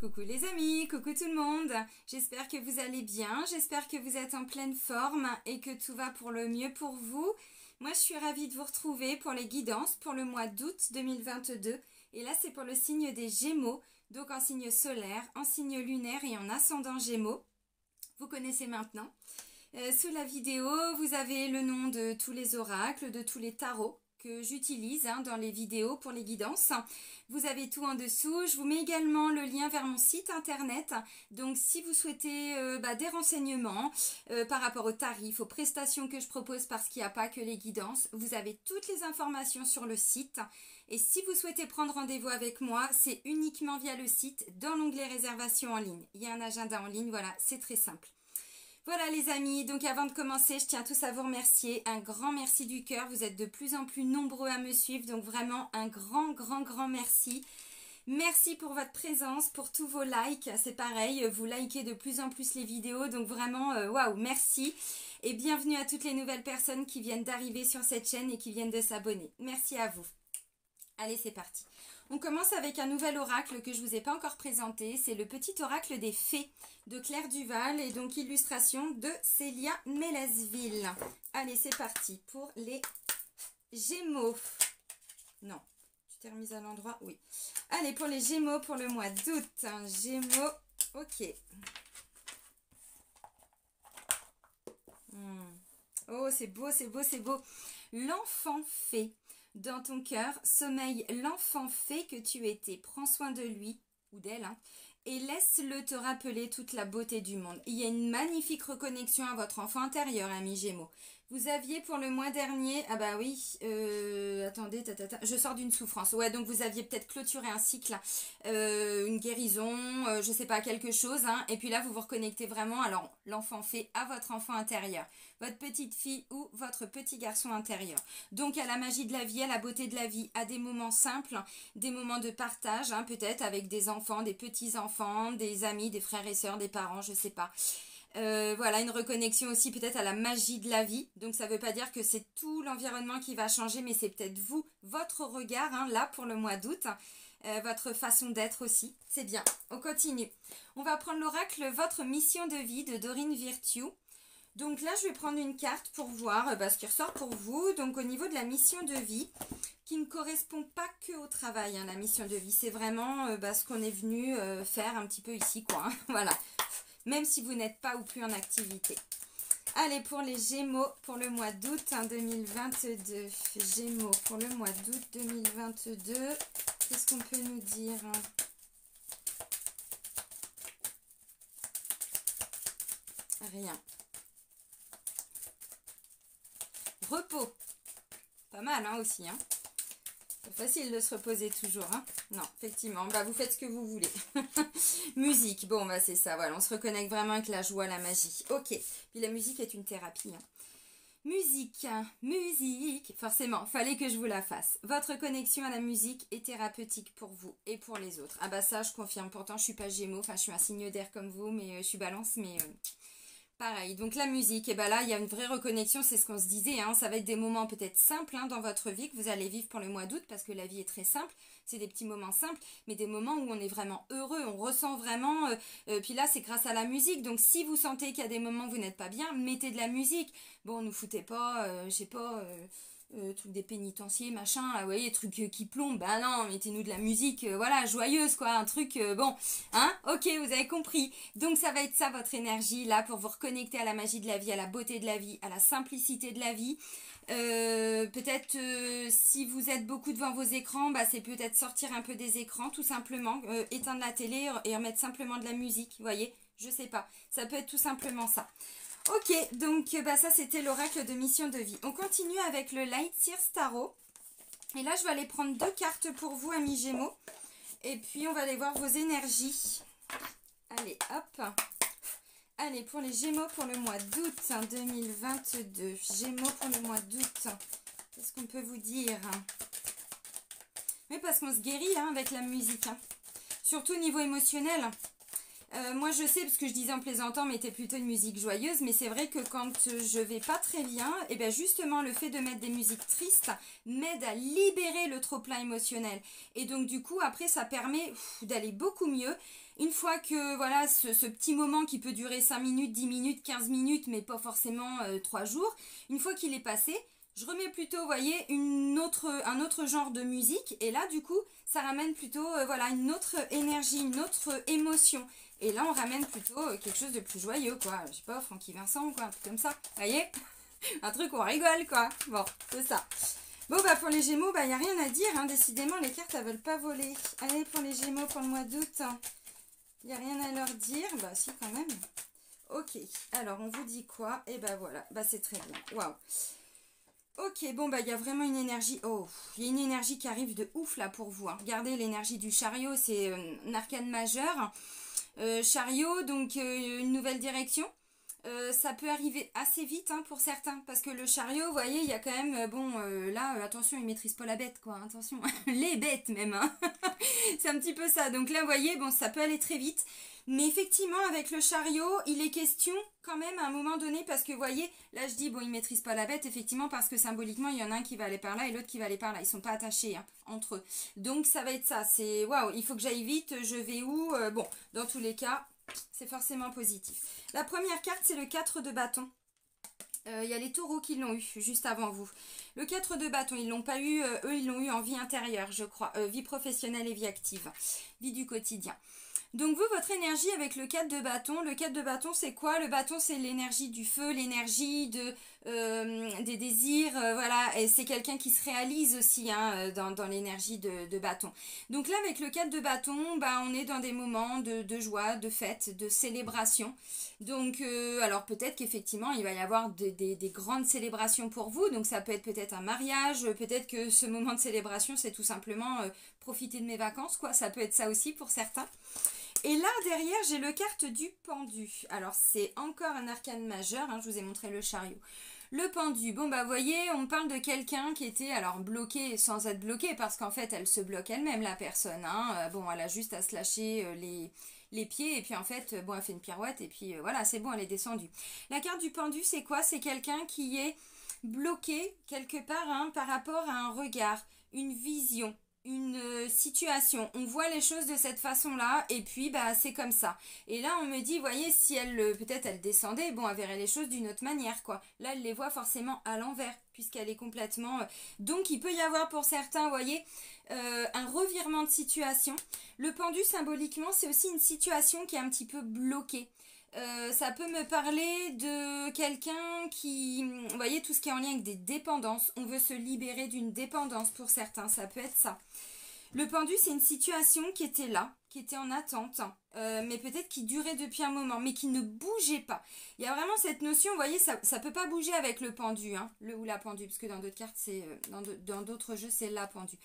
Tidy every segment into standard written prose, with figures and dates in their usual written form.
Coucou les amis, coucou tout le monde. J'espère que vous allez bien, j'espère que vous êtes en pleine forme et que tout va pour le mieux pour vous. Moi, je suis ravie de vous retrouver pour les guidances pour le mois d'août 2022. Et là, c'est pour le signe des Gémeaux, donc en signe solaire, en signe lunaire et en ascendant Gémeaux. Vous connaissez maintenant. Sous la vidéo, vous avez le nom de tous les oracles, de tous les tarots que j'utilise dans les vidéos pour les guidances. Vous avez tout en dessous. Je vous mets également le lien vers mon site internet. Donc si vous souhaitez des renseignements par rapport aux tarifs, aux prestations que je propose, parce qu'il n'y a pas que les guidances, vous avez toutes les informations sur le site. Et si vous souhaitez prendre rendez-vous avec moi, c'est uniquement via le site, dans l'onglet réservation en ligne. Il y a un agenda en ligne, voilà, c'est très simple. Voilà les amis, donc avant de commencer, je tiens tous à vous remercier. Un grand merci du cœur, vous êtes de plus en plus nombreux à me suivre, donc vraiment un grand merci. Merci pour votre présence, pour tous vos likes, c'est pareil, vous likez de plus en plus les vidéos, donc vraiment waouh, merci. Et bienvenue à toutes les nouvelles personnes qui viennent d'arriver sur cette chaîne et qui viennent de s'abonner. Merci à vous. Allez, c'est parti. On commence avec un nouvel oracle que je ne vous ai pas encore présenté. C'est le petit oracle des fées de Claire Duval et donc illustration de Célia Mélesville. Allez, c'est parti pour les Gémeaux. Non, tu t'es remise à l'endroit? Oui. Allez, pour les Gémeaux pour le mois d'août. Gémeaux, ok. Oh, c'est beau, c'est beau, c'est beau. L'enfant fée. Dans ton cœur sommeille l'enfant fée que tu étais. Prends soin de lui ou d'elle et laisse-le te rappeler toute la beauté du monde. Il y a une magnifique reconnexion à votre enfant intérieur, amis Gémeaux. Vous aviez pour le mois dernier, ah bah oui, attendez, je sors d'une souffrance. Ouais, donc vous aviez peut-être clôturé un cycle, une guérison, je sais pas, quelque chose. Et puis là, vous vous reconnectez vraiment, alors l'enfant fait à votre enfant intérieur, votre petite fille ou votre petit garçon intérieur. Donc à la magie de la vie, à la beauté de la vie, à des moments simples, des moments de partage, peut-être avec des enfants, des petits-enfants, des amis, des frères et sœurs, des parents, je sais pas. Voilà, une reconnexion aussi peut-être à la magie de la vie. Donc ça ne veut pas dire que c'est tout l'environnement qui va changer, mais c'est peut-être vous, votre regard, là pour le mois d'août, votre façon d'être aussi. C'est bien, on continue. On va prendre l'oracle Votre mission de vie de Dorine Virtue. Donc là, je vais prendre une carte pour voir ce qui ressort pour vous. Donc au niveau de la mission de vie, qui ne correspond pas que au travail, la mission de vie. C'est vraiment ce qu'on est venu faire un petit peu ici, quoi. Voilà. Même si vous n'êtes pas ou plus en activité. Allez, pour les Gémeaux, pour le mois d'août 2022. Gémeaux, pour le mois d'août 2022. Qu'est-ce qu'on peut nous dire? Rien. Repos. Pas mal, aussi, C'est facile de se reposer toujours, Non, effectivement, vous faites ce que vous voulez. Musique, bon, c'est ça, voilà, on se reconnecte vraiment avec la joie, la magie. Ok, puis la musique est une thérapie. Musique, forcément, fallait que je vous la fasse. Votre connexion à la musique est thérapeutique pour vous et pour les autres. Ah ça, je confirme, pourtant, je suis pas Gémeaux, je suis un signe d'air comme vous, mais je suis Balance, mais... Pareil, donc la musique, et là, il y a une vraie reconnexion, c'est ce qu'on se disait, ça va être des moments peut-être simples dans votre vie que vous allez vivre pour le mois d'août, parce que la vie est très simple, c'est des petits moments simples, mais des moments où on est vraiment heureux, on ressent vraiment, puis là, c'est grâce à la musique, donc si vous sentez qu'il y a des moments où vous n'êtes pas bien, mettez de la musique. Bon, ne foutez pas, je sais pas... truc des pénitenciers, machin, là, vous voyez, trucs qui plombent, non, mettez-nous de la musique, voilà, joyeuse, quoi, un truc, bon, ok, vous avez compris, donc ça va être ça, votre énergie, là, pour vous reconnecter à la magie de la vie, à la beauté de la vie, à la simplicité de la vie, peut-être, si vous êtes beaucoup devant vos écrans, c'est peut-être sortir un peu des écrans, tout simplement, éteindre la télé et remettre simplement de la musique, vous voyez, je sais pas, ça peut être tout simplement ça. Ok, donc ça c'était l'oracle de mission de vie. On continue avec le Light Seers Tarot. Et là, je vais aller prendre 2 cartes pour vous, amis Gémeaux. Et puis, on va aller voir vos énergies. Allez, hop. Allez, pour les Gémeaux pour le mois d'août 2022. Gémeaux pour le mois d'août. Qu'est-ce qu'on peut vous dire? Oui, parce qu'on se guérit avec la musique. Surtout au niveau émotionnel. Moi je sais, parce que je disais en plaisantant, mais c'était plutôt une musique joyeuse, mais c'est vrai que quand je vais pas très bien, et bien justement le fait de mettre des musiques tristes m'aide à libérer le trop-plein émotionnel. Et donc du coup après ça permet d'aller beaucoup mieux. Une fois que voilà ce petit moment qui peut durer 5 minutes, 10 minutes, 15 minutes, mais pas forcément 3 jours, une fois qu'il est passé, je remets plutôt, vous voyez, un autre genre de musique. Et là, du coup, ça ramène plutôt, voilà, une autre énergie, une autre émotion. Et là, on ramène plutôt quelque chose de plus joyeux, quoi. Je sais pas, Francky Vincent ou quoi, un truc comme ça. Vous voyez? Un truc où on rigole, quoi. Bon, c'est ça. Bon, bah, pour les Gémeaux, bah, il n'y a rien à dire, hein. Décidément, les cartes, elles veulent pas voler. Allez, pour les Gémeaux, pour le mois d'août, il n'y a rien à leur dire. Bah, si, quand même. Ok, alors, on vous dit quoi? Et bah, voilà. Bah, c'est très bien. Waouh. Ok, bon, bah, il y a vraiment une énergie. Oh, il y a une énergie qui arrive de ouf, là, pour vous, hein. Regardez l'énergie du chariot, c'est un arcane majeur. Chariot, donc une nouvelle direction. Ça peut arriver assez vite hein, pour certains, parce que le chariot, vous voyez, il y a quand même, attention, il maîtrise pas la bête, quoi, attention, les bêtes même, hein. C'est un petit peu ça, donc là, vous voyez, bon, ça peut aller très vite, mais effectivement, avec le chariot, il est question quand même à un moment donné, parce que vous voyez, là, je dis, bon, il maîtrise pas la bête, effectivement, parce que symboliquement, il y en a un qui va aller par là et l'autre qui va aller par là, ils sont pas attachés, hein, entre eux, donc ça va être ça, c'est, waouh, il faut que j'aille vite, je vais où, bon, dans tous les cas, c'est forcément positif. La première carte, c'est le 4 de bâton. Il y a les taureaux qui l'ont eu juste avant vous. Le 4 de bâton, ils l'ont pas eu, eux, ils l'ont eu en vie intérieure, je crois. Vie professionnelle et vie active. Vie du quotidien. Donc vous, votre énergie avec le 4 de bâton, le 4 de bâton c'est quoi? Le bâton c'est l'énergie du feu, l'énergie des désirs, voilà, et c'est quelqu'un qui se réalise aussi hein, dans l'énergie de bâton. Donc là avec le 4 de bâton, bah, on est dans des moments de joie, de fête, de célébration. Donc alors peut-être qu'effectivement il va y avoir des grandes célébrations pour vous, donc ça peut être peut-être un mariage, peut-être que ce moment de célébration c'est tout simplement profiter de mes vacances, quoi, ça peut être ça aussi pour certains. Et là, derrière, j'ai le carte du pendu. Alors, c'est encore un arcane majeur. Hein, je vous ai montré le chariot. Le pendu. Bon, bah, vous voyez, on parle de quelqu'un qui était, alors, bloqué sans être bloqué, parce qu'en fait, elle se bloque elle-même, la personne. Hein. Bon, elle a juste à se lâcher les pieds, et puis en fait, bon, elle fait une pirouette, et puis voilà, c'est bon, elle est descendue. La carte du pendu, c'est quoi? C'est quelqu'un qui est bloqué, quelque part, hein, par rapport à un regard, une vision, une situation, on voit les choses de cette façon-là et puis bah c'est comme ça. Et là on me dit, voyez, si elle peut-être elle descendait, bon elle verrait les choses d'une autre manière quoi. Là elle les voit forcément à l'envers puisqu'elle est complètement... Donc il peut y avoir pour certains, voyez, un revirement de situation. Le pendu symboliquement c'est aussi une situation qui est un petit peu bloquée. Ça peut me parler de quelqu'un qui, vous voyez, tout ce qui est en lien avec des dépendances. On veut se libérer d'une dépendance pour certains, ça peut être ça. Le pendu, c'est une situation qui était là, qui était en attente, mais peut-être qui durait depuis un moment, mais qui ne bougeait pas. Il y a vraiment cette notion, vous voyez, ça ne peut pas bouger avec le pendu, hein, le ou la pendue, parce que dans d'autres cartes, c'est dans d'autres jeux, c'est la pendue.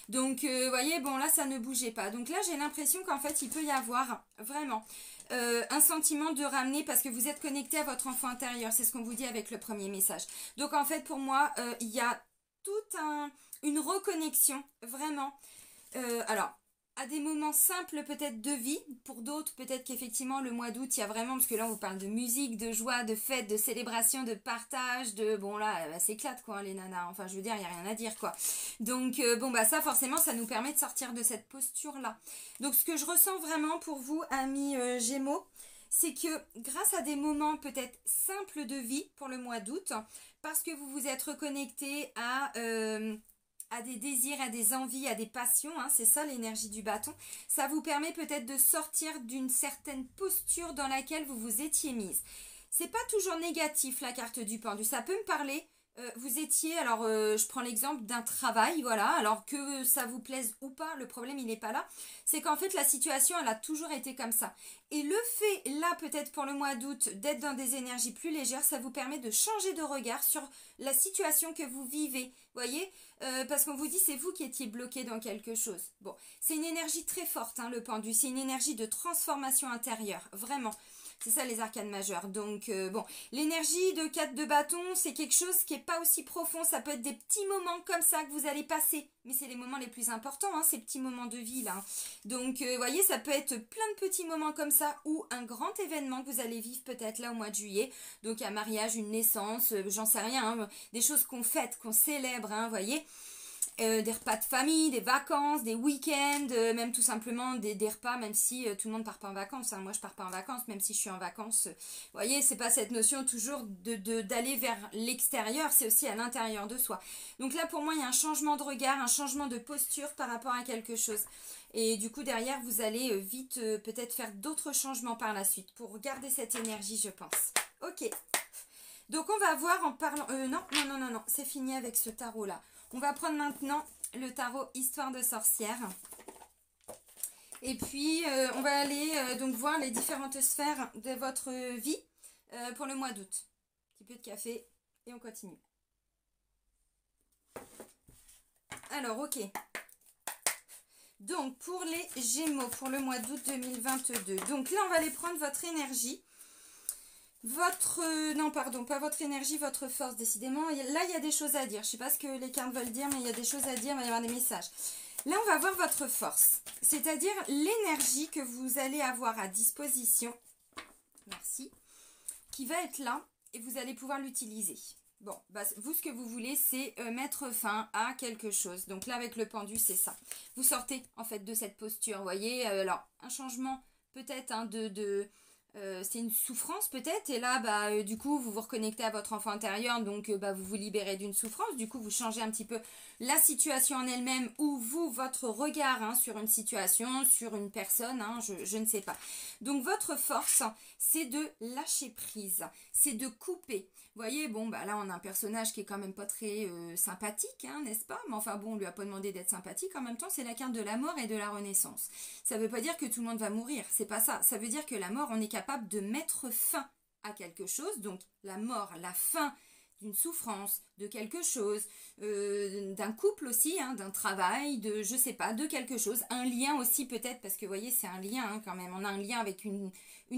Donc, vous voyez, bon, là, ça ne bougeait pas. Donc là, j'ai l'impression qu'en fait, il peut y avoir vraiment un sentiment de ramener, parce que vous êtes connecté à votre enfant intérieur, c'est ce qu'on vous dit avec le premier message. Donc, en fait, pour moi, il y a toute une reconnexion, vraiment. Alors, à des moments simples peut-être de vie, pour d'autres peut-être qu'effectivement le mois d'août il y a vraiment, parce que là on vous parle de musique, de joie, de fête, de célébration, de partage, de bon là bah, s'éclate quoi hein, les nanas, enfin je veux dire il n'y a rien à dire quoi. Donc bon bah ça forcément ça nous permet de sortir de cette posture là. Donc ce que je ressens vraiment pour vous amis Gémeaux, c'est que grâce à des moments peut-être simples de vie pour le mois d'août, parce que vous vous êtes reconnecté à des désirs, à des envies, à des passions, hein, c'est ça l'énergie du bâton, ça vous permet peut-être de sortir d'une certaine posture dans laquelle vous vous étiez mise. C'est pas toujours négatif la carte du pendu, ça peut me parler, vous étiez, alors je prends l'exemple d'un travail, voilà, alors que ça vous plaise ou pas, le problème il n'est pas là, c'est qu'en fait la situation elle a toujours été comme ça. Et le fait là peut-être pour le mois d'août d'être dans des énergies plus légères, ça vous permet de changer de regard sur la situation que vous vivez, voyez, parce qu'on vous dit c'est vous qui étiez bloqué dans quelque chose. Bon, c'est une énergie très forte hein, le pendu, c'est une énergie de transformation intérieure, vraiment. C'est ça les arcanes majeures. Donc bon, l'énergie de 4 de bâton, c'est quelque chose qui n'est pas aussi profond. Ça peut être des petits moments comme ça que vous allez passer mais c'est les moments les plus importants, hein, ces petits moments de vie là. Donc, vous voyez, ça peut être plein de petits moments comme ça, ou un grand événement que vous allez vivre peut-être là au mois de juillet. Donc, un mariage, une naissance, j'en sais rien, hein, des choses qu'on fête, qu'on célèbre, hein, vous voyez. Des repas de famille, des vacances, des week-ends, même tout simplement des repas, même si tout le monde part pas en vacances. Hein. Moi, je pars pas en vacances, même si je suis en vacances. Vous voyez, c'est pas cette notion toujours d'aller vers l'extérieur, c'est aussi à l'intérieur de soi. Donc là, pour moi, il y a un changement de regard, un changement de posture par rapport à quelque chose. Et du coup, derrière, vous allez vite peut-être faire d'autres changements par la suite pour garder cette énergie, je pense. Ok. Donc, on va voir en parlant... non, c'est fini avec ce tarot-là. On va prendre maintenant le tarot Histoire de sorcière. Et puis, on va aller donc voir les différentes sphères de votre vie pour le mois d'août. Un petit peu de café et on continue. Alors, ok. Donc, pour les Gémeaux, pour le mois d'août 2022. Donc là, on va aller prendre votre énergie. Non, pardon, pas votre énergie, votre force, décidément. Là, il y a des choses à dire. Je ne sais pas ce que les cartes veulent dire, mais il y a des choses à dire, il va y avoir des messages. Là, on va voir votre force, c'est-à-dire l'énergie que vous allez avoir à disposition. Merci. Qui va être là et vous allez pouvoir l'utiliser. Bon, bah, vous, ce que vous voulez, c'est mettre fin à quelque chose. Donc là, avec le pendu, c'est ça. Vous sortez, en fait, de cette posture, vous voyez. Alors, un changement, peut-être, hein, c'est une souffrance peut-être, et là du coup vous vous reconnectez à votre enfant intérieur, donc vous vous libérez d'une souffrance, du coup vous changez un petit peu la situation en elle-même, ou vous, votre regard hein, sur une situation, sur une personne, hein, je ne sais pas. Donc votre force, c'est de lâcher prise, c'est de couper. Vous voyez, bon là on a un personnage qui est quand même pas très sympathique, hein, n'est-ce pas? Mais enfin bon, on lui a pas demandé d'être sympathique, en même temps c'est la carte de la mort et de la renaissance. Ça veut pas dire que tout le monde va mourir, c'est pas ça. Ça veut dire que la mort, on est capable de mettre fin à quelque chose, donc la mort, la fin d'une souffrance, de quelque chose, d'un couple aussi, hein, d'un travail, de je sais pas, de quelque chose, un lien aussi peut-être, parce que vous voyez c'est un lien hein, quand même, on a un lien avec une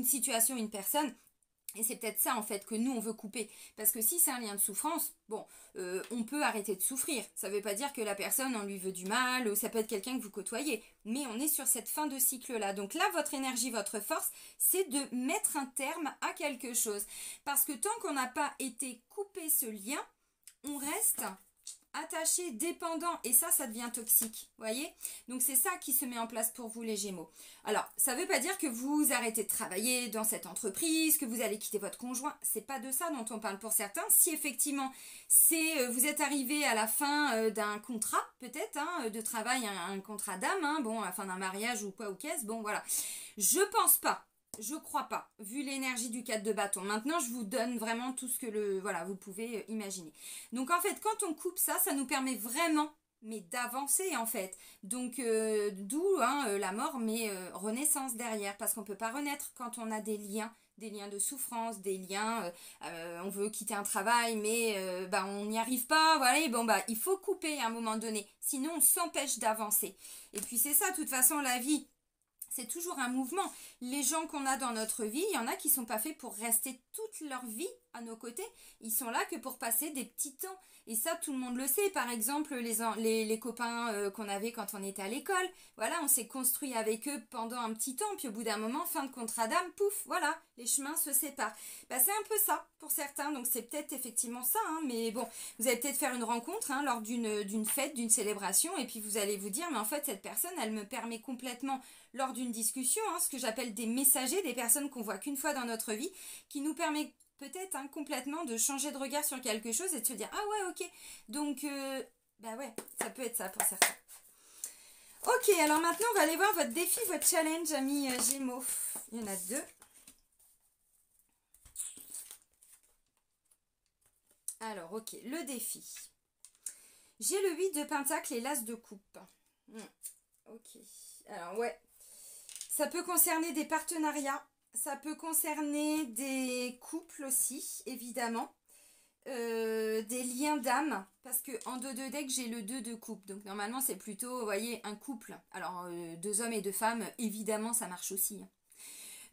situation, une personne. Et c'est peut-être ça en fait que nous on veut couper. Parce que si c'est un lien de souffrance, bon, on peut arrêter de souffrir. Ça ne veut pas dire que la personne on lui veut du mal, ou ça peut être quelqu'un que vous côtoyez. Mais on est sur cette fin de cycle-là. Donc là, votre énergie, votre force, c'est de mettre un terme à quelque chose. Parce que tant qu'on n'a pas été coupé ce lien, on reste attaché, dépendant, et ça devient toxique, voyez. Donc c'est ça qui se met en place pour vous les Gémeaux. Alors, ça ne veut pas dire que vous arrêtez de travailler dans cette entreprise, que vous allez quitter votre conjoint, c'est pas de ça dont on parle pour certains. Si effectivement, vous êtes arrivé à la fin d'un contrat, peut-être, hein, de travail, un contrat d'âme, hein, bon, à la fin d'un mariage ou quoi ou qu'est-ce, bon voilà. Je pense pas. Je crois pas, vu l'énergie du 4 de bâton. Maintenant, je vous donne vraiment tout ce que vous pouvez imaginer. Donc, en fait, quand on coupe ça, ça nous permet vraiment, mais d'avancer, en fait. Donc, d'où la mort, mais renaissance derrière. Parce qu'on ne peut pas renaître quand on a des liens de souffrance, des liens, on veut quitter un travail, mais on n'y arrive pas, voilà, et bon, il faut couper à un moment donné. Sinon, on s'empêche d'avancer. Et puis, c'est ça, de toute façon, la vie. C'est toujours un mouvement. Les gens qu'on a dans notre vie, il y en a qui ne sont pas faits pour rester toute leur vie à nos côtés. Ils sont là que pour passer des petits temps. Et ça, tout le monde le sait. Par exemple, les copains qu'on avait quand on était à l'école. Voilà, on s'est construit avec eux pendant un petit temps. Puis au bout d'un moment, fin de contrat d'âme, pouf, voilà, les chemins se séparent. C'est un peu ça pour certains. Donc c'est peut-être effectivement ça. Hein, mais bon, vous allez peut-être faire une rencontre hein, lors d'une fête, d'une célébration. Et puis vous allez vous dire, mais en fait, cette personne, elle me permet complètement, lors d'une discussion, hein, ce que j'appelle des messagers, des personnes qu'on voit qu'une fois dans notre vie, qui nous permet peut-être hein, complètement de changer de regard sur quelque chose et de se dire ah ouais ok, donc ouais, ça peut être ça pour certains. Ok, alors maintenant on va aller voir votre défi, votre challenge, amis Gémeaux. Il y en a deux. Alors ok, le défi. J'ai le 8 de pentacle et l'as de coupe. Ok, alors ouais, ça peut concerner des partenariats. Ça peut concerner des couples aussi, évidemment. Des liens d'âme. Parce que en 2 deck, j'ai le 2 de coupe. Donc normalement, c'est plutôt, vous voyez, un couple. Alors, 2 hommes et 2 femmes, évidemment, ça marche aussi. Hein.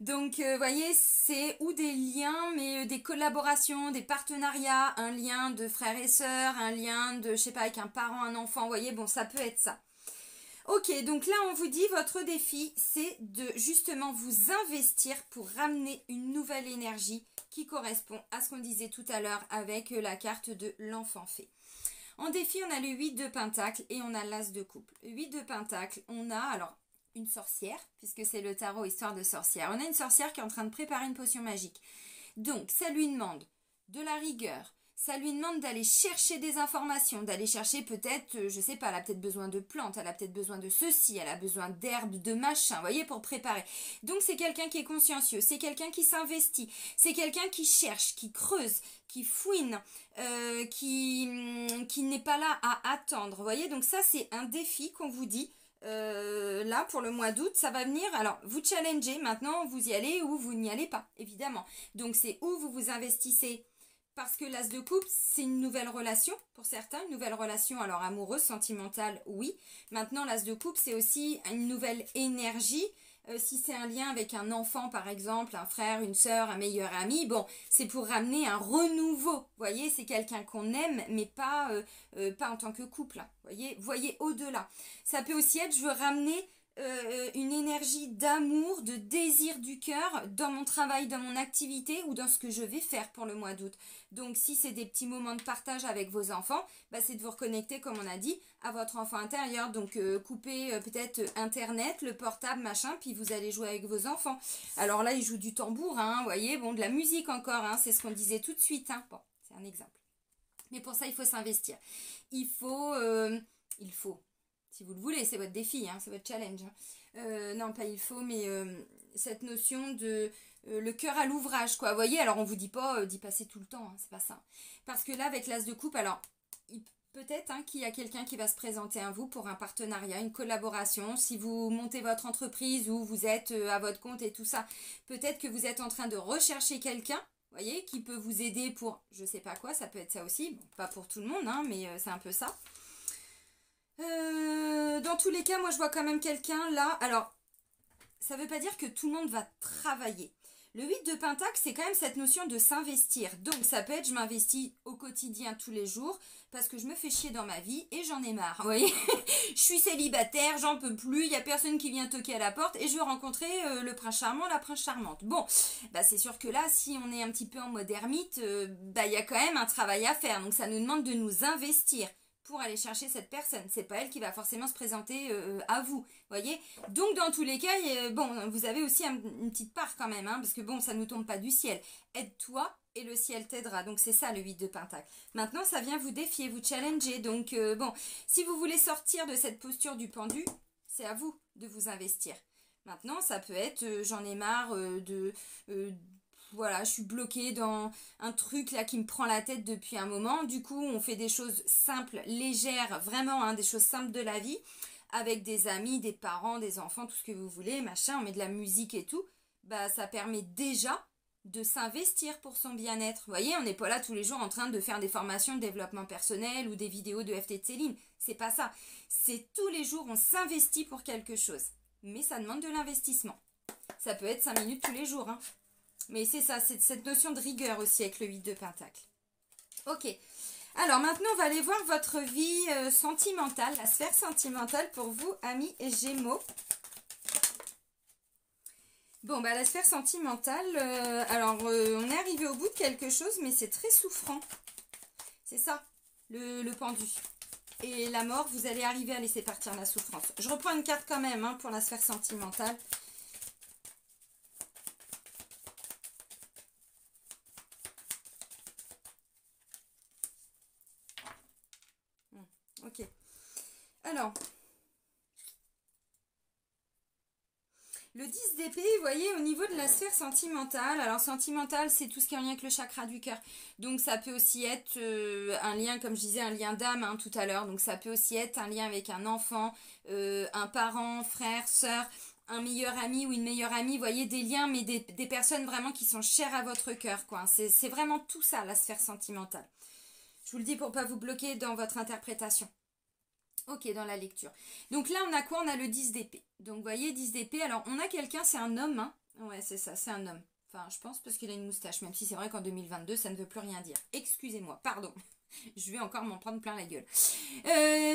Donc, vous voyez, c'est ou des liens, mais des collaborations, des partenariats, un lien de frères et sœurs, un lien de, je sais pas, avec un parent, un enfant, vous voyez, bon, ça peut être ça. Ok, donc là, on vous dit, votre défi, c'est de justement vous investir pour ramener une nouvelle énergie qui correspond à ce qu'on disait tout à l'heure avec la carte de l'enfant fée. En défi, on a le 8 de Pentacle et on a l'As de coupe. 8 de Pentacle, on a alors une sorcière, puisque c'est le tarot histoire de sorcière. On a une sorcière qui est en train de préparer une potion magique. Donc, ça lui demande de la rigueur. Ça lui demande d'aller chercher des informations, d'aller chercher peut-être, je sais pas, elle a peut-être besoin de plantes, elle a peut-être besoin de ceci, elle a besoin d'herbes, de machin, vous voyez, pour préparer. Donc c'est quelqu'un qui est consciencieux, c'est quelqu'un qui s'investit, c'est quelqu'un qui cherche, qui creuse, qui fouine, qui n'est pas là à attendre, vous voyez. Donc ça, c'est un défi qu'on vous dit. Là pour le mois d'août, ça va venir, alors vous challengez, maintenant vous y allez ou vous n'y allez pas, évidemment. Donc c'est où vous vous investissez. Parce que l'As de coupe, c'est une nouvelle relation pour certains, une nouvelle relation alors amoureuse, sentimentale, oui. Maintenant, l'As de coupe, c'est aussi une nouvelle énergie. Si c'est un lien avec un enfant, par exemple, un frère, une sœur, un meilleur ami, bon, c'est pour ramener un renouveau. Vous voyez, c'est quelqu'un qu'on aime, mais pas en tant que couple. Hein. Voyez au-delà. Ça peut aussi être, je veux ramener une énergie d'amour, de désir du cœur dans mon travail, dans mon activité ou dans ce que je vais faire pour le mois d'août. Donc si c'est des petits moments de partage avec vos enfants, bah, c'est de vous reconnecter, comme on a dit, à votre enfant intérieur. Donc coupez peut-être internet, le portable, machin, puis vous allez jouer avec vos enfants. Alors là, ils jouent du tambour, hein, vous voyez, bon, de la musique encore, hein, c'est ce qu'on disait tout de suite. Hein. Bon, c'est un exemple. Mais pour ça, il faut s'investir. Il faut... Si vous le voulez, c'est votre défi, hein, c'est votre challenge. Hein. Non, pas il faut, mais cette notion de le cœur à l'ouvrage, quoi. Vous voyez, alors on vous dit pas d'y passer tout le temps, hein, c'est pas ça. Parce que là, avec l'As de coupe, alors peut-être hein, qu'il y a quelqu'un qui va se présenter à vous pour un partenariat, une collaboration. Si vous montez votre entreprise ou vous êtes à votre compte et tout ça, peut-être que vous êtes en train de rechercher quelqu'un. Vous voyez, qui peut vous aider pour, je sais pas quoi, ça peut être ça aussi. Bon, pas pour tout le monde, hein, mais c'est un peu ça. Dans tous les cas, moi je vois quand même quelqu'un là. Alors, ça veut pas dire que tout le monde va travailler. Le 8 de Pentacle, c'est quand même cette notion de s'investir. Donc ça peut être, je m'investis au quotidien tous les jours parce que je me fais chier dans ma vie et j'en ai marre. Vous voyez, je suis célibataire, j'en peux plus, il n'y a personne qui vient toquer à la porte et je veux rencontrer le prince charmant, la prince charmante. Bon, bah c'est sûr que là, si on est un petit peu en mode ermite, bah il y a quand même un travail à faire. Donc ça nous demande de nous investir pour aller chercher cette personne. C'est pas elle qui va forcément se présenter à vous, voyez. Donc dans tous les cas, bon, vous avez aussi une petite part quand même, hein, parce que bon, ça nous tombe pas du ciel. Aide-toi et le ciel t'aidera. Donc c'est ça le 8 de Pentacle. Maintenant, ça vient vous défier, vous challenger. Donc bon, si vous voulez sortir de cette posture du pendu, c'est à vous de vous investir. Maintenant, ça peut être, j'en ai marre voilà, je suis bloquée dans un truc là qui me prend la tête depuis un moment. Du coup, on fait des choses simples, légères, vraiment, hein, des choses simples de la vie, avec des amis, des parents, des enfants, tout ce que vous voulez, machin, on met de la musique et tout. Bah, ça permet déjà de s'investir pour son bien-être. Vous voyez, on n'est pas là tous les jours en train de faire des formations de développement personnel ou des vidéos de FT de Céline. C'est pas ça. C'est tous les jours, on s'investit pour quelque chose. Mais ça demande de l'investissement. Ça peut être 5 minutes tous les jours, hein. Mais c'est ça, c'est cette notion de rigueur aussi avec le 8 de Pentacle. Ok. Alors maintenant, on va aller voir votre vie sentimentale, la sphère sentimentale pour vous, amis et Gémeaux. Bon, bah la sphère sentimentale, on est arrivé au bout de quelque chose, mais c'est très souffrant. C'est ça, le pendu. Et la mort, vous allez arriver à laisser partir la souffrance. Je reprends une carte quand même hein, pour la sphère sentimentale. Ok. Alors, le 10 d'épée, vous voyez, au niveau de la sphère sentimentale, alors sentimentale, c'est tout ce qui est en lien avec le chakra du cœur. Donc ça peut aussi être un lien, comme je disais, un lien d'âme hein, tout à l'heure. Donc ça peut aussi être un lien avec un enfant, un parent, frère, sœur, un meilleur ami ou une meilleure amie. Vous voyez, des liens, mais des personnes vraiment qui sont chères à votre cœur, quoi. C'est vraiment tout ça, la sphère sentimentale. Je vous le dis pour ne pas vous bloquer dans votre interprétation. Ok, dans la lecture. Donc là, on a quoi? On a le 10 d'épée. Donc, vous voyez, 10 d'épée. Alors, on a quelqu'un, c'est un homme, hein, Ouais, c'est ça, c'est un homme. Enfin, je pense parce qu'il a une moustache, même si c'est vrai qu'en 2022, ça ne veut plus rien dire. Excusez-moi, pardon. Je vais encore m'en prendre plein la gueule.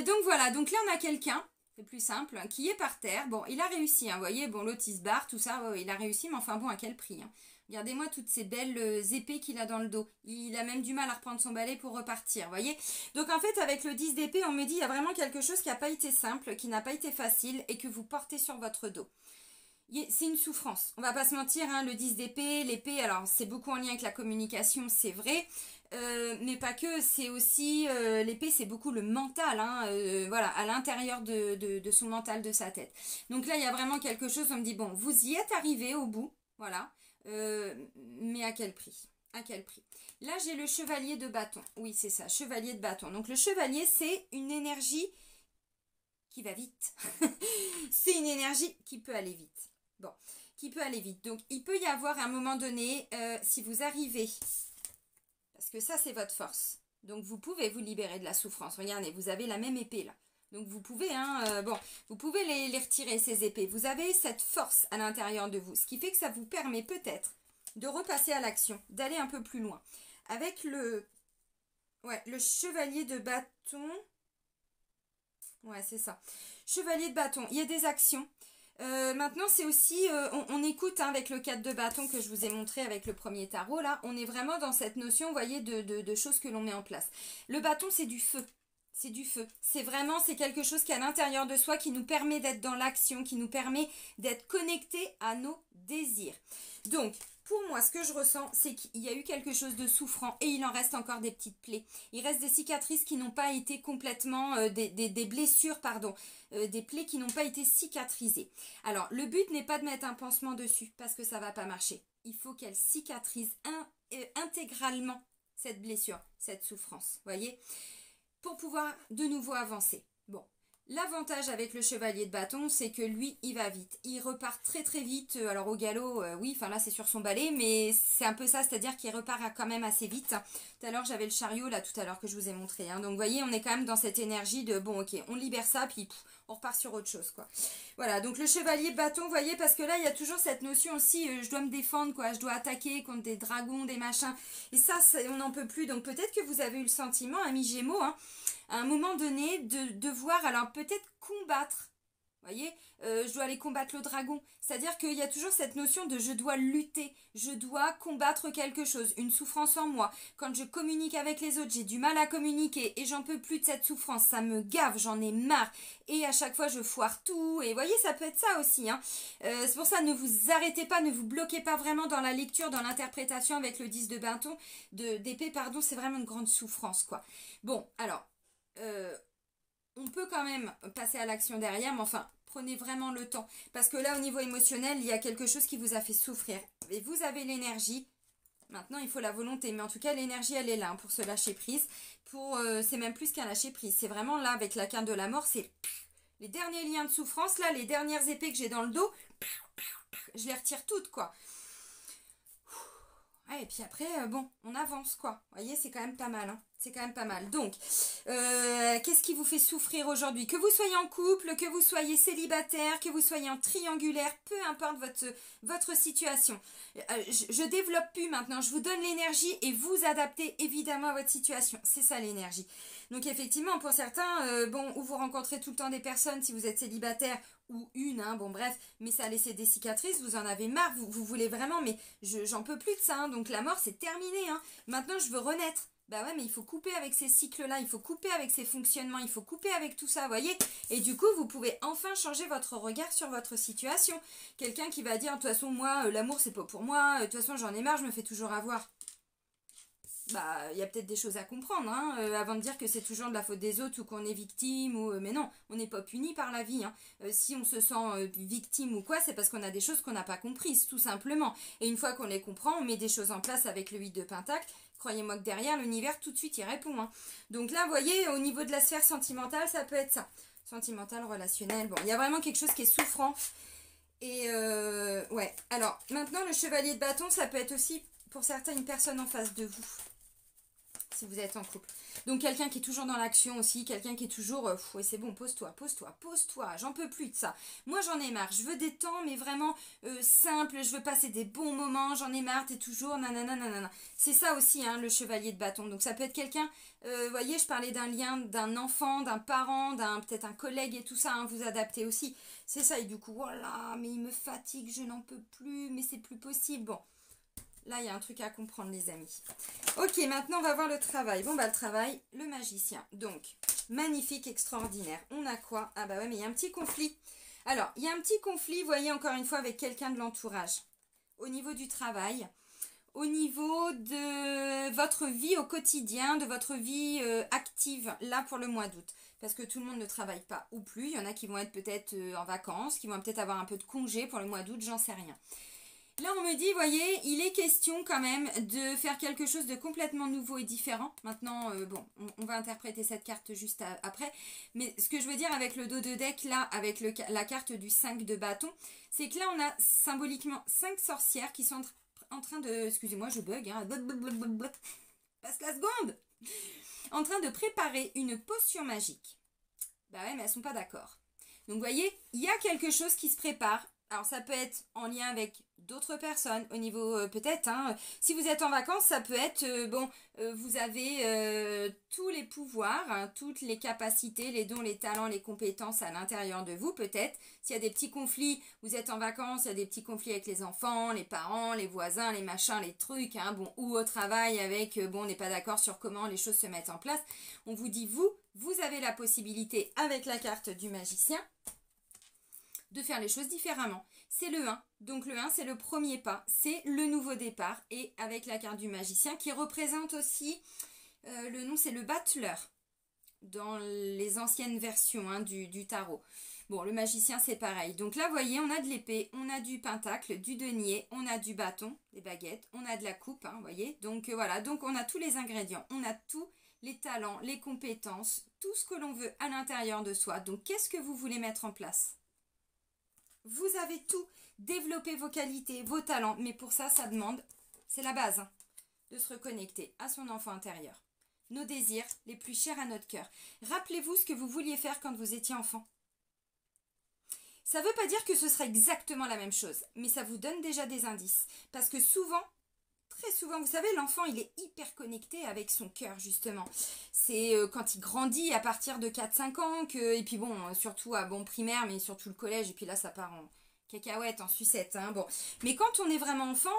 Donc voilà, donc là on a quelqu'un, c'est plus simple, hein, qui est par terre. Bon, il a réussi, hein, vous voyez, bon, l'autre il se barre, tout ça, ouais, il a réussi, mais enfin bon, à quel prix, hein. Regardez-moi toutes ces belles épées qu'il a dans le dos. Il a même du mal à reprendre son balai pour repartir, vous voyez. Donc en fait, avec le 10 d'épée, on me dit il y a vraiment quelque chose qui n'a pas été simple, qui n'a pas été facile et que vous portez sur votre dos. C'est une souffrance. On va pas se mentir, hein, le 10 d'épée, l'épée, alors c'est beaucoup en lien avec la communication, c'est vrai. Mais pas que, c'est aussi l'épée, c'est beaucoup le mental, hein, voilà, à l'intérieur de son mental, de sa tête. Donc là, il y a vraiment quelque chose, on me dit, bon, vous y êtes arrivé au bout, voilà, mais à quel prix? À quel prix? Là, j'ai le chevalier de bâton. Oui, c'est ça, chevalier de bâton. Donc le chevalier, c'est une énergie qui va vite. C'est une énergie qui peut aller vite. Bon, qui peut aller vite. Donc, il peut y avoir à un moment donné, si vous arrivez, parce que ça, c'est votre force. Donc, vous pouvez vous libérer de la souffrance. Regardez, vous avez la même épée, là. Donc, vous pouvez, hein, bon, vous pouvez les retirer, ces épées. Vous avez cette force à l'intérieur de vous, ce qui fait que ça vous permet peut-être de repasser à l'action, d'aller un peu plus loin. Avec le chevalier de bâton... Ouais, c'est ça. Chevalier de bâton, il y a des actions. Maintenant, c'est aussi, on écoute, hein, avec le 4 de bâton que je vous ai montré avec le premier tarot, là, on est vraiment dans cette notion, vous voyez, de choses que l'on met en place. Le bâton, c'est du feu. C'est du feu. C'est vraiment, c'est quelque chose qui est à l'intérieur de soi, qui nous permet d'être dans l'action, qui nous permet d'être connecté à nos désirs. Donc, pour moi, ce que je ressens, c'est qu'il y a eu quelque chose de souffrant et il en reste encore des petites plaies. Il reste des cicatrices qui n'ont pas été complètement, des blessures, pardon, des plaies qui n'ont pas été cicatrisées. Alors, le but n'est pas de mettre un pansement dessus parce que ça ne va pas marcher. Il faut qu'elle cicatrise intégralement cette blessure, cette souffrance, voyez, pour pouvoir de nouveau avancer. Bon. L'avantage avec le chevalier de bâton, c'est que lui, il va vite. Il repart très très vite. Alors au galop, oui, enfin là c'est sur son balai, mais c'est un peu ça, c'est-à-dire qu'il repart quand même assez vite. Tout à l'heure, j'avais le chariot, là, tout à l'heure, que je vous ai montré, hein. Donc vous voyez, on est quand même dans cette énergie de, bon, ok, on libère ça, puis on repart sur autre chose, quoi. Voilà, donc le chevalier de bâton, vous voyez, parce que là, il y a toujours cette notion aussi, je dois me défendre, quoi, je dois attaquer contre des dragons, des machins. Et ça, on n'en peut plus. Donc peut-être que vous avez eu le sentiment, amis Gémeaux, hein, à un moment donné, de devoir, alors peut-être combattre, vous voyez, je dois aller combattre le dragon. C'est-à-dire qu'il y a toujours cette notion de je dois lutter, je dois combattre quelque chose, une souffrance en moi. Quand je communique avec les autres, j'ai du mal à communiquer et j'en peux plus de cette souffrance, ça me gave, j'en ai marre. Et à chaque fois, je foire tout. Et vous voyez, ça peut être ça aussi, hein. C'est pour ça, ne vous arrêtez pas, ne vous bloquez pas vraiment dans la lecture, dans l'interprétation avec le 10 de bâton, d'épée, pardon, c'est vraiment une grande souffrance, quoi. Bon, alors... on peut quand même passer à l'action derrière, mais enfin, prenez vraiment le temps. Parce que là, au niveau émotionnel, il y a quelque chose qui vous a fait souffrir. Et vous avez l'énergie. Maintenant, il faut la volonté. Mais en tout cas, l'énergie, elle est là, hein, pour se lâcher prise. C'est même plus qu'un lâcher prise. C'est vraiment là, avec la carte de la mort, c'est les derniers liens de souffrance, là, les dernières épées que j'ai dans le dos, je les retire toutes, quoi. Ouais, et puis après, bon, on avance, quoi. Vous voyez, c'est quand même pas mal, hein. C'est quand même pas mal. Donc, qu'est-ce qui vous fait souffrir aujourd'hui? Que vous soyez en couple, que vous soyez célibataire, que vous soyez en triangulaire, peu importe votre situation. Je développe plus maintenant. Je vous donne l'énergie et vous adaptez évidemment à votre situation. C'est ça l'énergie. Donc effectivement, pour certains, bon, où vous rencontrez tout le temps des personnes, si vous êtes célibataire, ou une, hein, bon bref, mais ça a laissé des cicatrices, vous en avez marre, vous voulez vraiment, mais j'en peux plus de ça, hein, donc la mort c'est terminé, hein. Maintenant je veux renaître. Bah ouais, mais il faut couper avec ces cycles-là, il faut couper avec ces fonctionnements, il faut couper avec tout ça, vous voyez. Et du coup, vous pouvez enfin changer votre regard sur votre situation. Quelqu'un qui va dire, de toute façon, moi, l'amour, c'est pas pour moi, de toute façon, j'en ai marre, je me fais toujours avoir. Bah, il y a peut-être des choses à comprendre, hein, avant de dire que c'est toujours de la faute des autres ou qu'on est victime, ou mais non, on n'est pas puni par la vie, hein. Si on se sent victime ou quoi, c'est parce qu'on a des choses qu'on n'a pas comprises, tout simplement. Et une fois qu'on les comprend, on met des choses en place avec le 8 de Pentacle. Croyez-moi que derrière, l'univers, tout de suite, il répond, hein. Donc là, vous voyez, au niveau de la sphère sentimentale, ça peut être ça. Sentimental, relationnel, bon, il y a vraiment quelque chose qui est souffrant. Et ouais, alors, maintenant, le chevalier de bâton, ça peut être aussi, pour certains, une personne en face de vous. si vous êtes en couple. Donc quelqu'un qui est toujours dans l'action aussi, quelqu'un qui est toujours, ouais c'est bon, pose-toi, j'en peux plus de ça. Moi j'en ai marre, je veux des temps mais vraiment simples, je veux passer des bons moments, j'en ai marre, t'es toujours nanana nanana. C'est ça aussi hein, le chevalier de bâton. Donc ça peut être quelqu'un, vous voyez je parlais d'un lien d'un enfant, d'un parent, peut-être un collègue et tout ça, hein, vous adaptez aussi. C'est ça et du coup, voilà, mais il me fatigue, je n'en peux plus, mais c'est plus possible. Bon. Là, il y a un truc à comprendre, les amis. Ok, maintenant, on va voir le travail. Bon, bah, le travail, le magicien. Donc, magnifique, extraordinaire. On a quoi? Ah, bah ouais, mais il y a un petit conflit. Alors, il y a un petit conflit, vous voyez, encore une fois, avec quelqu'un de l'entourage. Au niveau du travail, au niveau de votre vie au quotidien, de votre vie active, là, pour le mois d'août. Parce que tout le monde ne travaille pas ou plus. Il y en a qui vont être peut-être en vacances, qui vont peut-être avoir un peu de congé pour le mois d'août, j'en sais rien. Là, on me dit, voyez, il est question quand même de faire quelque chose de complètement nouveau et différent. Maintenant, bon, on va interpréter cette carte juste après. Mais ce que je veux dire avec le dos de deck, là, avec la carte du 5 de bâton, c'est que là, on a symboliquement 5 sorcières qui sont en train de... Excusez-moi, je bug, hein. Passe la seconde. En train de préparer une potion magique. Bah ouais, mais elles sont pas d'accord. Donc, vous voyez, il y a quelque chose qui se prépare. Alors, ça peut être en lien avec d'autres personnes, au niveau peut-être, hein, si vous êtes en vacances, ça peut être, vous avez tous les pouvoirs, hein, toutes les capacités, les dons, les talents, les compétences à l'intérieur de vous, peut-être. S'il y a des petits conflits, vous êtes en vacances, il y a des petits conflits avec les enfants, les parents, les voisins, les machins, les trucs, hein, bon, ou au travail avec, on n'est pas d'accord sur comment les choses se mettent en place. On vous dit, vous avez la possibilité, avec la carte du magicien, de faire les choses différemment. C'est le 1. Donc le 1, c'est le premier pas. C'est le nouveau départ. Et avec la carte du magicien qui représente aussi, le nom c'est le battleur. Dans les anciennes versions hein, du tarot. Bon, le magicien c'est pareil. Donc là, vous voyez, on a de l'épée, on a du pentacle, du denier, on a du bâton, des baguettes, on a de la coupe, hein, vous voyez. Donc voilà, donc on a tous les ingrédients. On a tous les talents, les compétences, tout ce que l'on veut à l'intérieur de soi. Donc qu'est-ce que vous voulez mettre en place ? Vous avez tout, développer vos qualités, vos talents, mais pour ça, ça demande, c'est la base, hein, de se reconnecter à son enfant intérieur. Nos désirs les plus chers à notre cœur. Rappelez-vous ce que vous vouliez faire quand vous étiez enfant. Ça ne veut pas dire que ce sera exactement la même chose, mais ça vous donne déjà des indices. Parce que souvent, très souvent, vous savez, l'enfant, il est hyper connecté avec son cœur, justement. C'est quand il grandit à partir de 4-5 ans, et puis bon, surtout à bon primaire, mais surtout le collège, et puis là, ça part en cacahuète, en sucette. Hein, bon. Mais quand on est vraiment enfant,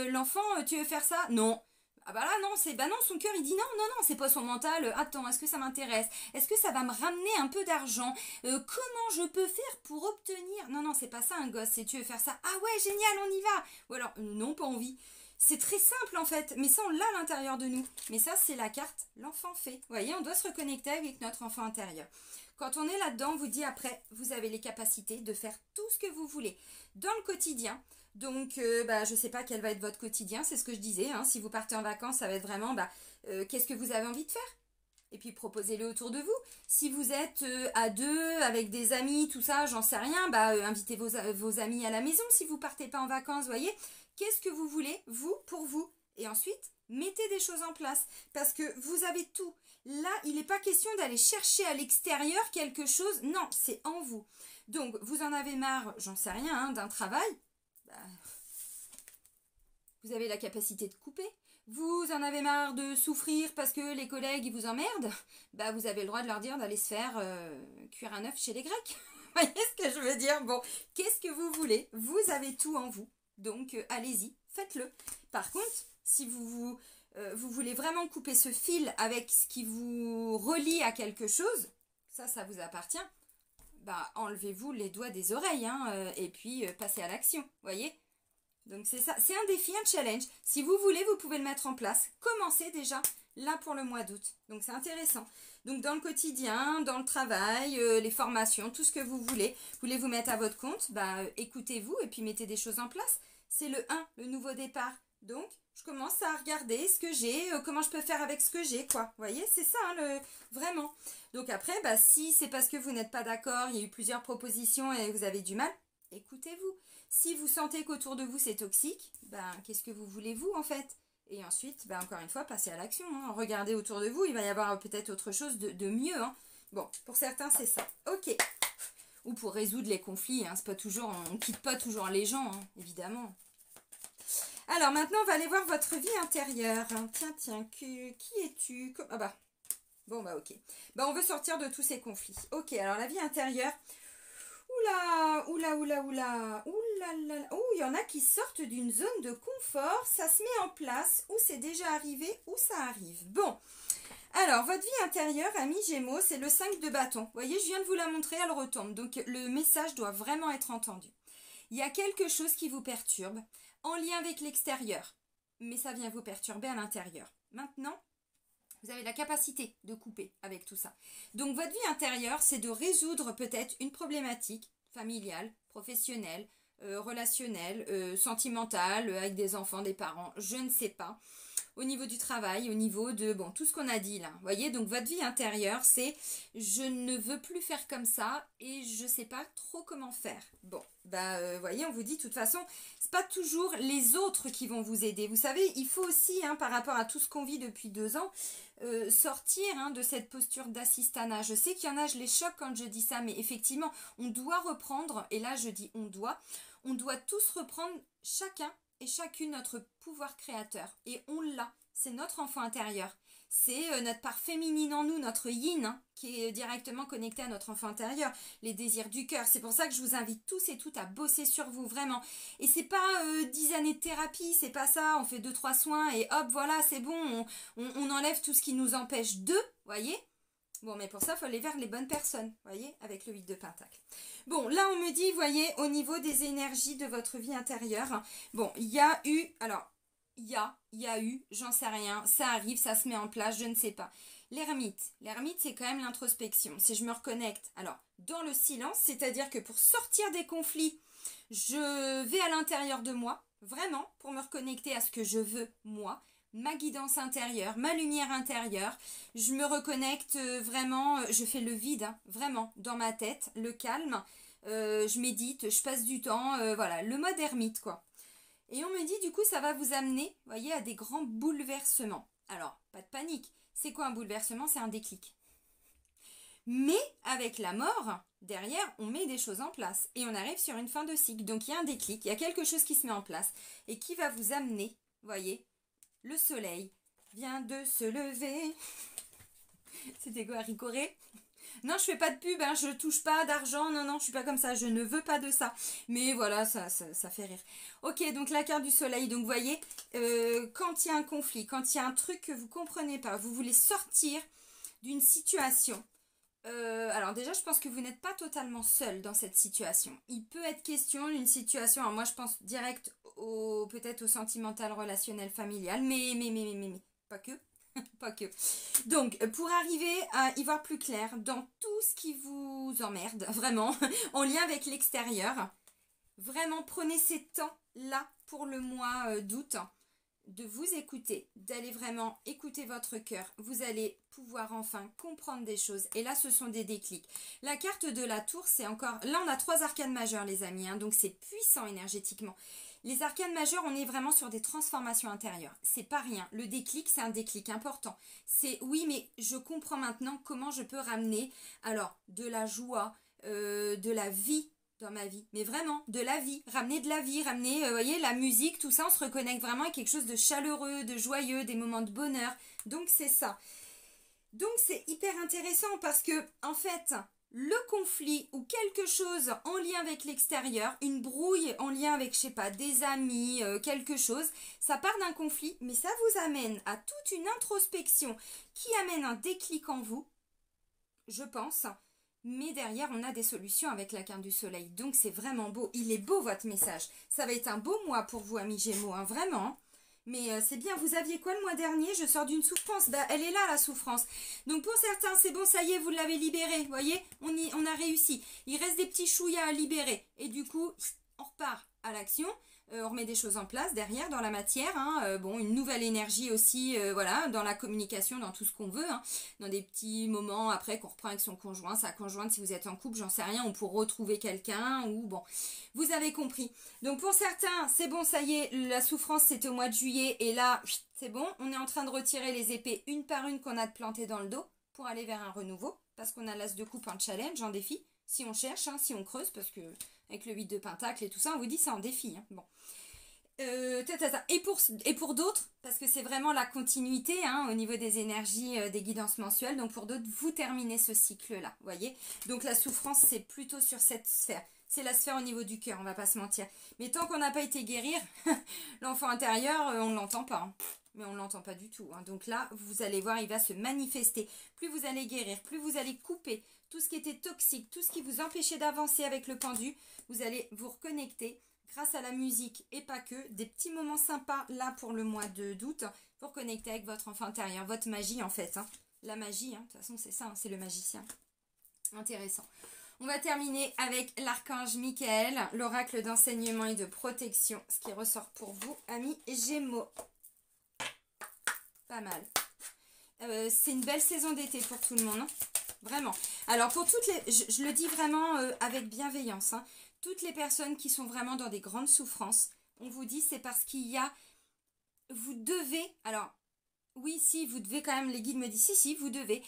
l'enfant, tu veux faire ça? Non. Ah bah là, non, non, son cœur, il dit non, c'est pas son mental. Attends, est-ce que ça m'intéresse? Est-ce que ça va me ramener un peu d'argent? Comment je peux faire pour obtenir? Non, c'est pas ça un gosse, c'est tu veux faire ça? Ah ouais, génial, on y va! Ou alors, non, pas envie. C'est très simple en fait, mais ça on l'a à l'intérieur de nous. Mais ça c'est la carte l'enfant fait. Vous voyez, on doit se reconnecter avec notre enfant intérieur. Quand on est là-dedans, on vous dit après, vous avez les capacités de faire tout ce que vous voulez dans le quotidien. Donc, je ne sais pas quel va être votre quotidien, c'est ce que je disais. Hein. Si vous partez en vacances, ça va être vraiment, qu'est-ce que vous avez envie de faire? Et puis proposez-le autour de vous. Si vous êtes à deux, avec des amis, tout ça, j'en sais rien, invitez vos amis à la maison si vous partez pas en vacances, vous voyez. Qu'est-ce que vous voulez, vous, pour vous? Et ensuite, mettez des choses en place. Parce que vous avez tout. Là, il n'est pas question d'aller chercher à l'extérieur quelque chose. Non, c'est en vous. Donc, vous en avez marre, j'en sais rien, hein, d'un travail. Vous avez la capacité de couper. Vous en avez marre de souffrir parce que les collègues ils vous emmerdent. Vous avez le droit de leur dire d'aller se faire cuire un œuf chez les Grecs. Vous voyez ce que je veux dire? Bon, qu'est-ce que vous voulez? Vous avez tout en vous. Donc, allez-y, faites-le. Par contre, si vous voulez vraiment couper ce fil avec ce qui vous relie à quelque chose, ça vous appartient, enlevez-vous les doigts des oreilles, hein, et puis passez à l'action, voyez? Donc, c'est ça. C'est un défi, un challenge. Si vous voulez, vous pouvez le mettre en place. Commencez déjà là pour le mois d'août. Donc, c'est intéressant. Donc, dans le quotidien, dans le travail, les formations, tout ce que vous voulez vous mettre à votre compte, écoutez-vous et puis mettez des choses en place. C'est le 1, le nouveau départ. Donc, je commence à regarder ce que j'ai, comment je peux faire avec ce que j'ai, quoi. Vous voyez, c'est ça, hein, vraiment. Donc, après, si c'est parce que vous n'êtes pas d'accord, il y a eu plusieurs propositions et vous avez du mal, écoutez-vous. Si vous sentez qu'autour de vous, c'est toxique, qu'est-ce que vous voulez, vous, en fait? Et ensuite, bah, encore une fois, passez à l'action. Hein. Regardez autour de vous, il va y avoir peut-être autre chose de mieux. Hein. Bon, pour certains, c'est ça. Ok. Ou pour résoudre les conflits. Hein. C'est pas toujours, on ne quitte pas toujours les gens, hein, évidemment. Alors maintenant, on va aller voir votre vie intérieure. Tiens, qui es-tu? Ah bah, bon bah ok. Bah on veut sortir de tous ces conflits. Ok, alors la vie intérieure. Oula. Ouh, il y en a qui sortent d'une zone de confort. Ça se met en place. Ou c'est déjà arrivé, ou ça arrive. Bon. Alors, votre vie intérieure, amis Gémeaux, c'est le 5 de bâton. Vous voyez, je viens de vous la montrer, elle retombe. Donc, le message doit vraiment être entendu. Il y a quelque chose qui vous perturbe en lien avec l'extérieur. Mais ça vient vous perturber à l'intérieur. Maintenant, vous avez la capacité de couper avec tout ça. Donc, votre vie intérieure, c'est de résoudre peut-être une problématique familiale, professionnelle, relationnelle, sentimentale, avec des enfants, des parents, je ne sais pas. Au niveau du travail, au niveau de, bon, tout ce qu'on a dit là. Vous voyez, donc votre vie intérieure, c'est je ne veux plus faire comme ça et je ne sais pas trop comment faire. Bon, bah, voyez, on vous dit, de toute façon, c'est pas toujours les autres qui vont vous aider. Vous savez, il faut aussi, hein, par rapport à tout ce qu'on vit depuis 2 ans, sortir hein, de cette posture d'assistanat. Je sais qu'il y en a, je les choque quand je dis ça, mais effectivement, on doit reprendre, et là je dis on doit tous reprendre chacun et chacune notre pouvoir créateur. Et on l'a. C'est notre enfant intérieur. C'est notre part féminine en nous, notre yin, hein, qui est directement connecté à notre enfant intérieur. Les désirs du cœur. C'est pour ça que je vous invite tous et toutes à bosser sur vous, vraiment. Et c'est pas 10 années de thérapie, c'est pas ça. On fait 2-3 soins et hop, voilà, c'est bon. On enlève tout ce qui nous empêche de, voyez. Bon, mais pour ça, il faut aller vers les bonnes personnes, voyez, avec le 8 de Pentacle. Bon, là, on me dit, voyez, au niveau des énergies de votre vie intérieure, bon, il y a eu, alors, il y a eu, j'en sais rien, ça arrive, ça se met en place, je ne sais pas. L'ermite, c'est quand même l'introspection. Si je me reconnecte, alors, dans le silence, c'est-à-dire que pour sortir des conflits, je vais à l'intérieur de moi, vraiment, pour me reconnecter à ce que je veux, moi, ma guidance intérieure, ma lumière intérieure. Je me reconnecte vraiment, je fais le vide, hein, vraiment, dans ma tête, le calme. Je médite, je passe du temps, voilà, le mode ermite, quoi. Et on me dit, du coup, ça va vous amener, voyez, à des grands bouleversements. Alors, pas de panique. C'est quoi un bouleversement? C'est un déclic. Mais avec la mort, derrière, on met des choses en place. Et on arrive sur une fin de cycle. Donc, il y a un déclic, il y a quelque chose qui se met en place et qui va vous amener, voyez, le soleil vient de se lever. C'était quoi, Ricoré? Non, je fais pas de pub, hein, je touche pas d'argent, non, je suis pas comme ça, je ne veux pas de ça. Mais voilà, ça fait rire. Ok, donc la carte du soleil, donc vous voyez, quand il y a un conflit, quand il y a un truc que vous comprenez pas, vous voulez sortir d'une situation. Alors déjà, je pense que vous n'êtes pas totalement seul dans cette situation. Il peut être question d'une situation, alors moi je pense direct peut-être au sentimental, relationnel, familial, mais, pas que. Pas que. Donc, pour arriver à y voir plus clair dans tout ce qui vous emmerde, vraiment, en lien avec l'extérieur, vraiment prenez ces temps-là pour le mois d'août, de vous écouter, d'aller vraiment écouter votre cœur. Vous allez pouvoir enfin comprendre des choses. Et là, ce sont des déclics. La carte de la tour, c'est encore... Là, on a 3 arcanes majeures, les amis, hein, donc c'est puissant énergétiquement. Les arcanes majeures, on est vraiment sur des transformations intérieures. C'est pas rien. Le déclic, c'est un déclic important. C'est oui, mais je comprends maintenant comment je peux ramener alors de la joie, de la vie dans ma vie. Mais vraiment, de la vie. Ramener de la vie, ramener, vous voyez, la musique, tout ça, on se reconnecte vraiment à quelque chose de chaleureux, de joyeux, des moments de bonheur. Donc, c'est ça. Donc, c'est hyper intéressant parce que, en fait... Le conflit ou quelque chose en lien avec l'extérieur, une brouille en lien avec, je sais pas, des amis, quelque chose, ça part d'un conflit, mais ça vous amène à toute une introspection qui amène un déclic en vous, je pense. Mais derrière, on a des solutions avec la carte du soleil. Donc, c'est vraiment beau. Il est beau, votre message. Ça va être un beau mois pour vous, amis Gémeaux, hein, vraiment. Mais c'est bien, vous aviez quoi le mois dernier? Je sors d'une souffrance. Bah, elle est là, la souffrance. Donc pour certains, c'est bon, ça y est, vous l'avez libéré. Vous voyez, on a réussi. Il reste des petits chouïas à libérer. Et du coup, on repart à l'action. On remet des choses en place derrière, dans la matière. Hein. Bon, une nouvelle énergie aussi, voilà, dans la communication, dans tout ce qu'on veut. Hein. Dans des petits moments après qu'on reprend avec son conjoint, sa conjointe, si vous êtes en couple, j'en sais rien, on pourra retrouver quelqu'un ou bon... Vous avez compris. Donc pour certains, c'est bon, ça y est, la souffrance c'était au mois de juillet et là, C'est bon, on est en train de retirer les épées une par une qu'on a plantées dans le dos pour aller vers un renouveau. Parce qu'on a l'as de coupe en challenge, en défi. Si on cherche, hein, si on creuse, parce que avec le 8 de pentacle et tout ça, on vous dit c'est en défi. Hein. Bon. Et pour d'autres, parce que c'est vraiment la continuité hein, au niveau des énergies des guidances mensuelles, donc pour d'autres, vous terminez ce cycle-là, voyez. Donc la souffrance, c'est plutôt sur cette sphère. C'est la sphère au niveau du cœur, on va pas se mentir. Mais tant qu'on n'a pas été guérir, l'enfant intérieur, on ne l'entend pas. Hein. Mais on ne l'entend pas du tout. Hein. Donc là, vous allez voir, il va se manifester. Plus vous allez guérir, plus vous allez couper tout ce qui était toxique, tout ce qui vous empêchait d'avancer avec le pendu, vous allez vous reconnecter grâce à la musique et pas que, des petits moments sympas là pour le mois d'août, pour connecter avec votre enfant intérieur, votre magie en fait. Hein. La magie, hein, de toute façon c'est ça, hein, c'est le magicien. Intéressant. On va terminer avec l'archange Michael, l'oracle d'enseignement et de protection, ce qui ressort pour vous, amis Gémeaux. Pas mal. C'est une belle saison d'été pour tout le monde, hein. Vraiment. Alors pour toutes les, je le dis vraiment avec bienveillance, hein, toutes les personnes qui sont vraiment dans des grandes souffrances, on vous dit c'est parce qu'il y a, vous devez, alors oui si vous devez quand même, les guides me disent si vous devez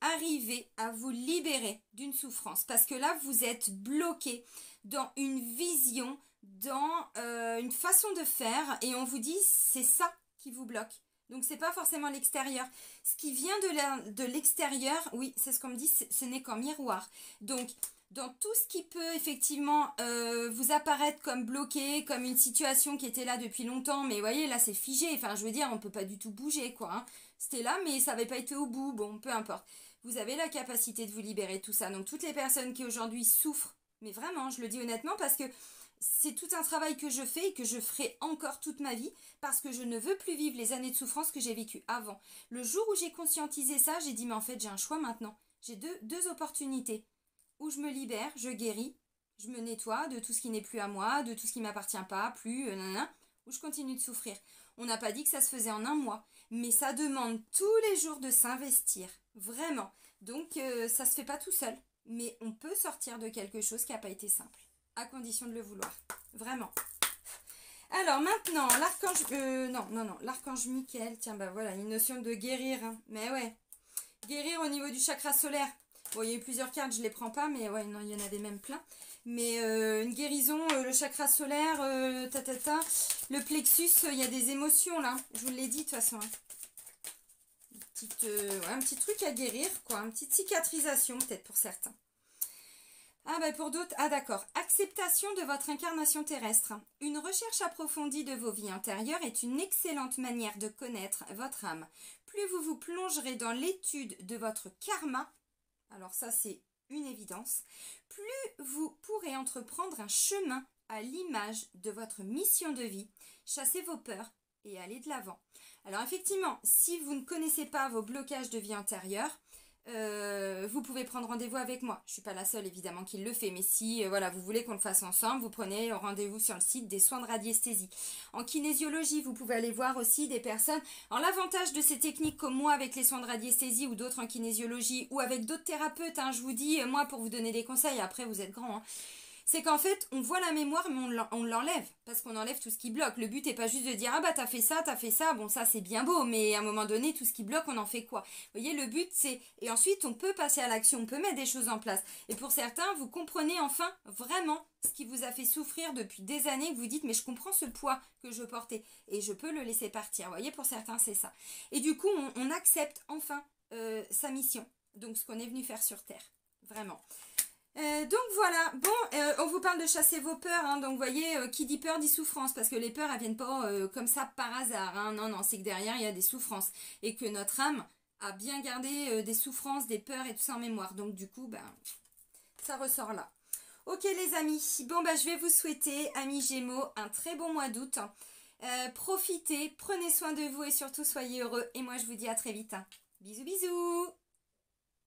arriver à vous libérer d'une souffrance parce que là vous êtes bloqué dans une vision, dans une façon de faire et on vous dit c'est ça qui vous bloque. Donc, c'est pas forcément l'extérieur. Ce qui vient de l'extérieur, oui, c'est ce qu'on me dit, ce n'est qu'en miroir. Donc, dans tout ce qui peut effectivement vous apparaître comme bloqué, comme une situation qui était là depuis longtemps, mais vous voyez, là, c'est figé. Enfin, je veux dire, on ne peut pas du tout bouger, quoi. Hein. C'était là, mais ça n'avait pas été au bout. Bon, peu importe. Vous avez la capacité de vous libérer de tout ça. Donc, toutes les personnes qui aujourd'hui souffrent, mais vraiment, je le dis honnêtement, parce que c'est tout un travail que je fais et que je ferai encore toute ma vie parce que je ne veux plus vivre les années de souffrance que j'ai vécues avant. Le jour où j'ai conscientisé ça, j'ai dit mais en fait j'ai un choix maintenant. J'ai deux opportunités. Où je me libère, je guéris, je me nettoie de tout ce qui n'est plus à moi, de tout ce qui ne m'appartient pas, plus, ou je continue de souffrir. On n'a pas dit que ça se faisait en un mois, mais ça demande tous les jours de s'investir, vraiment. Donc ça ne se fait pas tout seul, mais on peut sortir de quelque chose qui n'a pas été simple. À condition de le vouloir. Vraiment. Alors maintenant, l'archange... l'archange Michael. Tiens, bah voilà, une notion de guérir. Hein. Mais ouais. Guérir au niveau du chakra solaire. Bon, il y a eu plusieurs cartes, je ne les prends pas, mais ouais, non, il y en avait même plein. Mais une guérison, le chakra solaire, le plexus, il y a des émotions là. Je vous l'ai dit de toute façon. Hein. Un petit truc à guérir, quoi. Une petite cicatrisation peut-être pour certains. Ah bah pour d'autres, ah d'accord, acceptation de votre incarnation terrestre. Une recherche approfondie de vos vies antérieures est une excellente manière de connaître votre âme. Plus vous vous plongerez dans l'étude de votre karma, alors ça c'est une évidence, plus vous pourrez entreprendre un chemin à l'image de votre mission de vie, chasser vos peurs et aller de l'avant. Alors effectivement, si vous ne connaissez pas vos blocages de vie antérieure, vous pouvez prendre rendez-vous avec moi. Je ne suis pas la seule évidemment qui le fait, mais si voilà, vous voulez qu'on le fasse ensemble, vous prenez rendez-vous sur le site des soins de radiesthésie. En kinésiologie, vous pouvez aller voir aussi des personnes. Alors l'avantage de ces techniques comme moi avec les soins de radiesthésie ou d'autres en kinésiologie ou avec d'autres thérapeutes, hein, je vous dis, moi pour vous donner des conseils, après vous êtes grand, hein, c'est qu'en fait, on voit la mémoire, mais on l'enlève, parce qu'on enlève tout ce qui bloque. Le but n'est pas juste de dire « Ah bah t'as fait ça, bon ça c'est bien beau, mais à un moment donné, tout ce qui bloque, on en fait quoi ?» Vous voyez, le but c'est... Et ensuite, on peut passer à l'action, on peut mettre des choses en place. Et pour certains, vous comprenez enfin vraiment ce qui vous a fait souffrir depuis des années, que vous dites « Mais je comprends ce poids que je portais, et je peux le laisser partir. » Vous voyez, pour certains, c'est ça. Et du coup, on accepte enfin sa mission, donc ce qu'on est venu faire sur Terre, vraiment. Donc voilà, bon, on vous parle de chasser vos peurs, hein, donc vous voyez, qui dit peur dit souffrance, parce que les peurs, elles viennent pas comme ça par hasard, hein, non, c'est que derrière, il y a des souffrances, et que notre âme a bien gardé des souffrances, des peurs et tout ça en mémoire, donc du coup, ben, ça ressort là. Ok les amis, bon, ben, je vais vous souhaiter, amis Gémeaux, un très bon mois d'août, profitez, prenez soin de vous et surtout soyez heureux, et moi je vous dis à très vite. Bisous bisous.